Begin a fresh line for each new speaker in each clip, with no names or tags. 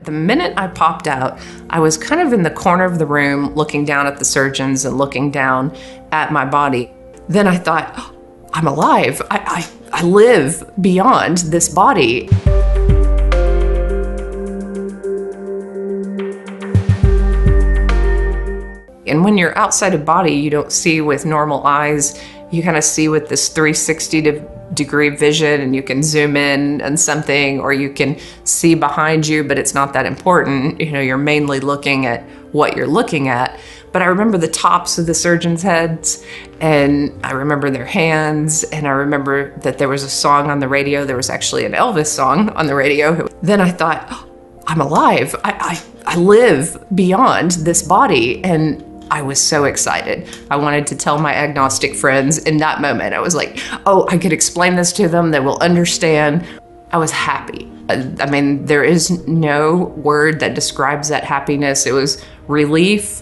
The minute I popped out, I was kind of in the corner of the room looking down at the surgeons and looking down at my body. Then I thought, oh, I'm alive. I live beyond this body. And when you're outside of body, you don't see with normal eyes. You kind of see with this 360-degree vision, and you can zoom in on something, or you can see behind you, but it's not that important. You know, you're mainly looking at what you're looking at. But I remember the tops of the surgeons' heads, and I remember their hands, and I remember that there was a song on the radio. There was actually an Elvis song on the radio. Then I thought, oh, I'm alive. I live beyond this body. And I was so excited. I wanted to tell my agnostic friends in that moment. I was like, oh, I could explain this to them. They will understand. I was happy. I mean, there is no word that describes that happiness. It was relief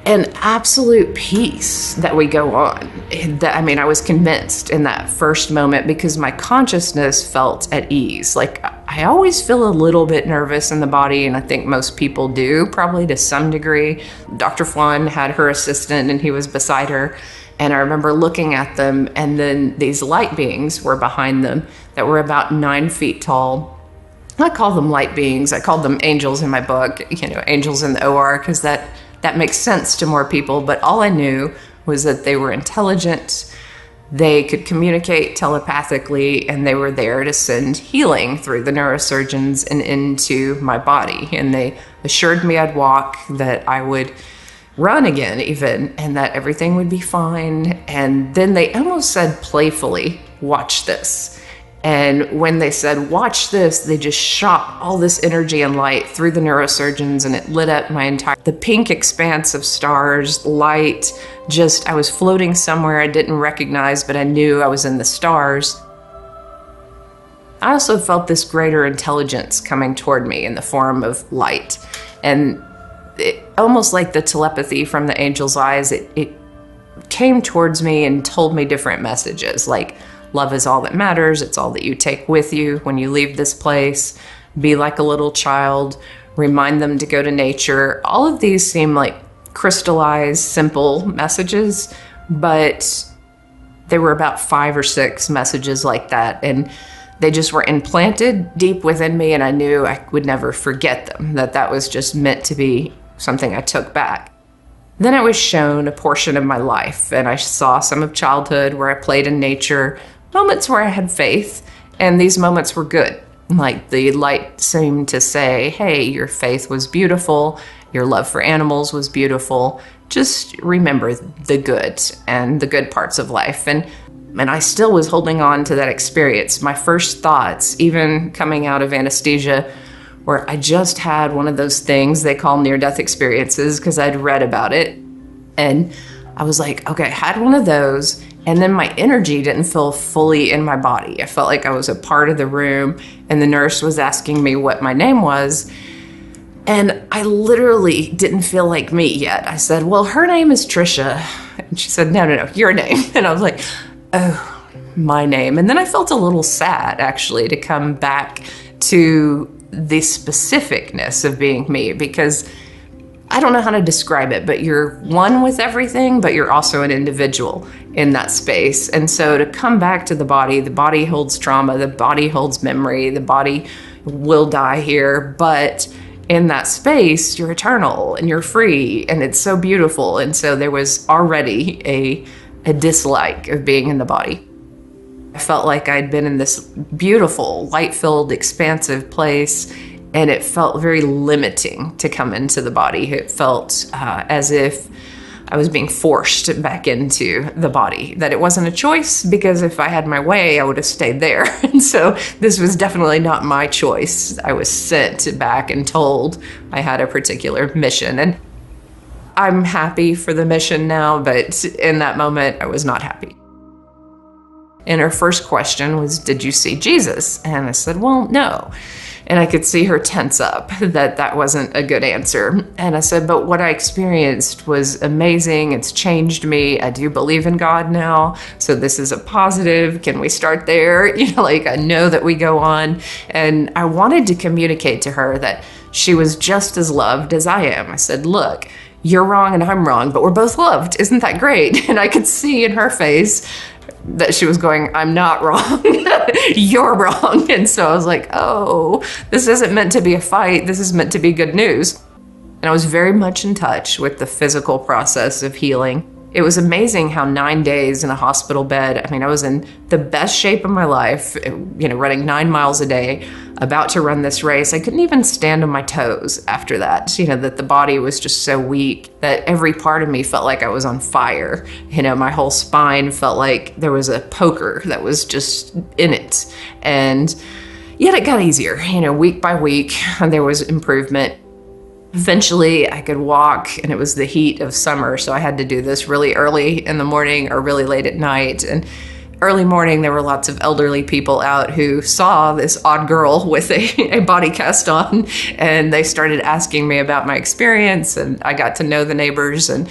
and absolute peace that we go on. I was convinced in that first moment because my consciousness felt at ease. Like, I always feel a little bit nervous in the body, and I think most people do, probably to some degree. Dr. Flan had her assistant, and he was beside her, and I remember looking at them, and then these light beings were behind them that were about 9 feet tall. I call them light beings. I called them angels in my book, angels in the OR, because that makes sense to more people, but all I knew was that they were intelligent, they could communicate telepathically, and they were there to send healing through the neurosurgeons and into my body. And they assured me I'd walk, that I would run again even, and that everything would be fine. And then they almost said playfully, watch this. And when they said, watch this, they just shot all this energy and light through the neurosurgeons, and it lit up the pink expanse of stars, light, I was floating somewhere I didn't recognize, but I knew I was in the stars. I also felt this greater intelligence coming toward me in the form of light. And almost like the telepathy from the angel's eyes, it came towards me and told me different messages, like, love is all that matters. It's all that you take with you when you leave this place. Be like a little child. Remind them to go to nature. All of these seem like crystallized, simple messages, but there were about 5 or 6 messages like that. And they just were implanted deep within me, and I knew I would never forget them, that was just meant to be something I took back. Then I was shown a portion of my life, and I saw some of childhood where I played in nature, moments where I had faith, and these moments were good. Like, the light seemed to say, hey, your faith was beautiful, your love for animals was beautiful, just remember the good and the good parts of life. And I still was holding on to that experience. My first thoughts, even coming out of anesthesia, where I just had one of those things they call near-death experiences, because I'd read about it. And I was like, okay, I had one of those, and then my energy didn't feel fully in my body. I felt like I was a part of the room, and the nurse was asking me what my name was, and I literally didn't feel like me yet. I said, well, her name is Tricia. And she said, no, your name. And I was like, oh, my name. And then I felt a little sad, actually, to come back to the specificness of being me, because I don't know how to describe it, but you're one with everything, but you're also an individual in that space. And so to come back to the body holds trauma, the body holds memory, the body will die here, but in that space, you're eternal and you're free, and it's so beautiful. And so there was already a dislike of being in the body. I felt like I'd been in this beautiful, light-filled, expansive place, and it felt very limiting to come into the body. It felt as if I was being forced back into the body, that it wasn't a choice, because if I had my way, I would have stayed there. And so this was definitely not my choice. I was sent back and told I had a particular mission. And I'm happy for the mission now, but in that moment, I was not happy. And her first question was, did you see Jesus? And I said, well, no. And I could see her tense up, that wasn't a good answer. And I said, but what I experienced was amazing. It's changed me. I do believe in God now. So this is a positive. Can we start there? Like, I know that we go on. And I wanted to communicate to her that she was just as loved as I am. I said, look, you're wrong and I'm wrong, but we're both loved. Isn't that great? And I could see in her face that she was going, I'm not wrong. You're wrong. And so I was like, oh, this isn't meant to be a fight. This is meant to be good news. And I was very much in touch with the physical process of healing. It was amazing how 9 days in a hospital bed, I was in the best shape of my life, running 9 miles a day, about to run this race. I couldn't even stand on my toes after that, that the body was just so weak that every part of me felt like I was on fire. My whole spine felt like there was a poker that was just in it. And yet it got easier, week by week, and there was improvement. Eventually I could walk, and it was the heat of summer, so I had to do this really early in the morning or really late at night. And early morning, there were lots of elderly people out who saw this odd girl with a body cast on, and they started asking me about my experience, and I got to know the neighbors, and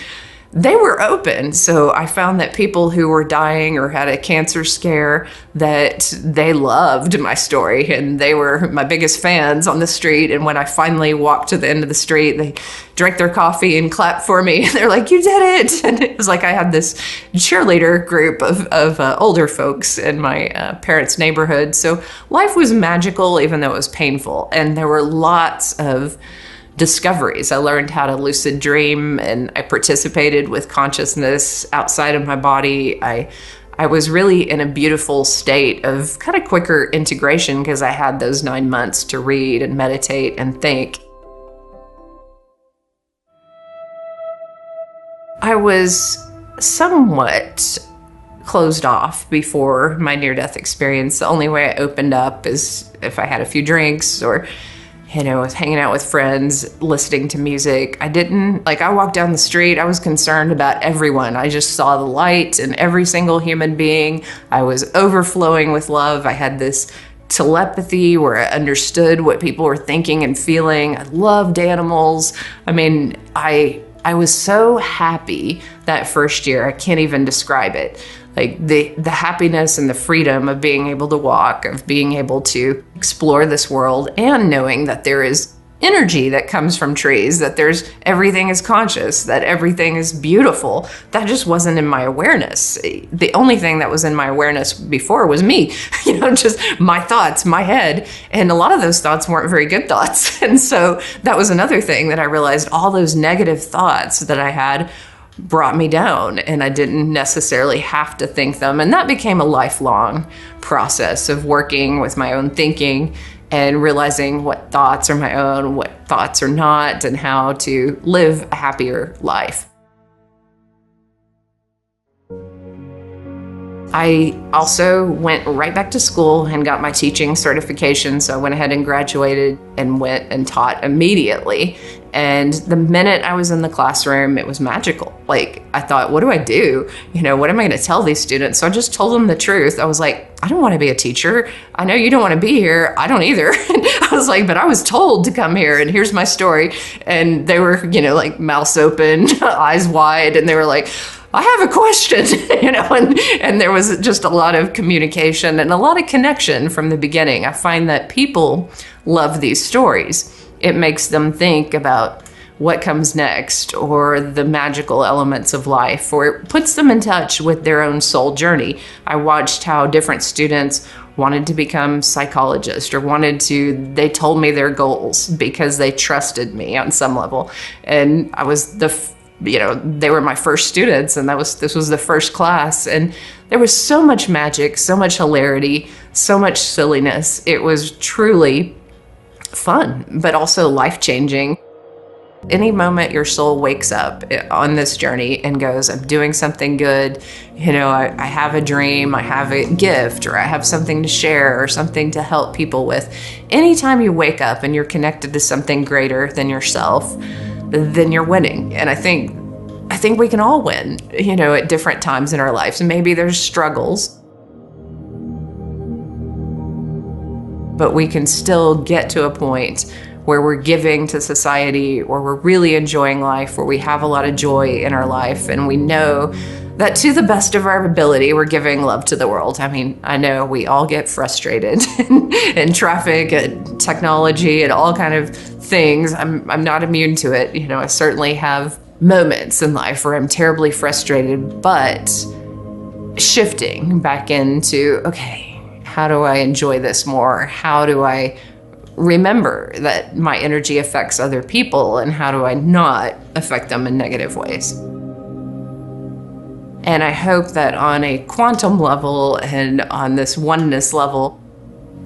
they were open. So I found that people who were dying or had a cancer scare, that they loved my story, and they were my biggest fans on the street. And when I finally walked to the end of the street, they drank their coffee and clapped for me. They're like, you did it. And it was like I had this cheerleader group of older folks in my parents' neighborhood. So life was magical, even though it was painful. And there were lots of discoveries. I learned how to lucid dream, and I participated with consciousness outside of my body. I was really in a beautiful state of kind of quicker integration because I had those 9 months to read and meditate and think. I was somewhat closed off before my near-death experience. The only way I opened up is if I had a few drinks or I was hanging out with friends, listening to music. I walked down the street, I was concerned about everyone. I just saw the light in every single human being. I was overflowing with love. I had this telepathy where I understood what people were thinking and feeling. I loved animals. I was so happy that first year. I can't even describe it. Like the happiness and the freedom of being able to walk, of being able to explore this world, and knowing that there is energy that comes from trees, that everything is conscious, that everything is beautiful. That just wasn't in my awareness. The only thing that was in my awareness before was me, just my thoughts, my head. And a lot of those thoughts weren't very good thoughts. And so that was another thing that I realized, all those negative thoughts that I had brought me down, and I didn't necessarily have to think them. And that became a lifelong process of working with my own thinking and realizing what thoughts are my own, what thoughts are not, and how to live a happier life. I also went right back to school and got my teaching certification. So I went ahead and graduated and went and taught immediately. And the minute I was in the classroom, it was magical. Like, I thought, what do I do? What am I going to tell these students? So I just told them the truth. I was like, I don't want to be a teacher. I know you don't want to be here. I don't either. I was like, but I was told to come here, and here's my story. And they were, like mouths open, eyes wide, and they were like, I have a question, and there was just a lot of communication and a lot of connection from the beginning. I find that people love these stories. It makes them think about what comes next, or the magical elements of life, or it puts them in touch with their own soul journey. I watched how different students wanted to become psychologists, or they told me their goals because they trusted me on some level. And I was they were my first students, and this was the first class, and there was so much magic, so much hilarity, so much silliness. It was truly fun, but also life-changing. Any moment your soul wakes up on this journey and goes, I'm doing something good, I have a dream, I have a gift, or I have something to share or something to help people with. Anytime you wake up and you're connected to something greater than yourself, then you're winning. And I think we can all win, at different times in our lives. And maybe there's struggles. but we can still get to a point where we're giving to society, or we're really enjoying life, where we have a lot of joy in our life, and we know that to the best of our ability, we're giving love to the world. I mean, I know we all get frustrated in traffic and technology and all kind of things. I'm not immune to it. You know, I certainly have moments in life where I'm terribly frustrated, but shifting back into, okay, how do I enjoy this more? How do I remember that my energy affects other people, and how do I not affect them in negative ways? And I hope that on a quantum level and on this oneness level,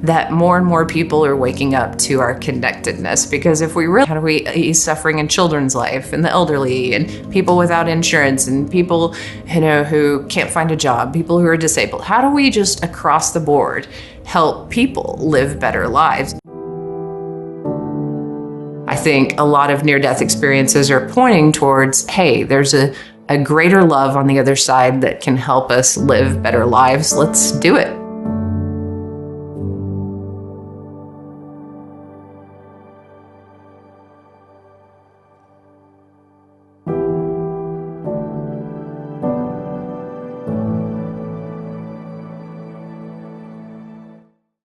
that more and more people are waking up to our connectedness. Because if we really, how do we ease suffering in children's life and the elderly and people without insurance and people, you know, who can't find a job, people who are disabled? How do we just across the board help people live better lives? I think a lot of near-death experiences are pointing towards, hey, there's a greater love on the other side that can help us live better lives. Let's do it.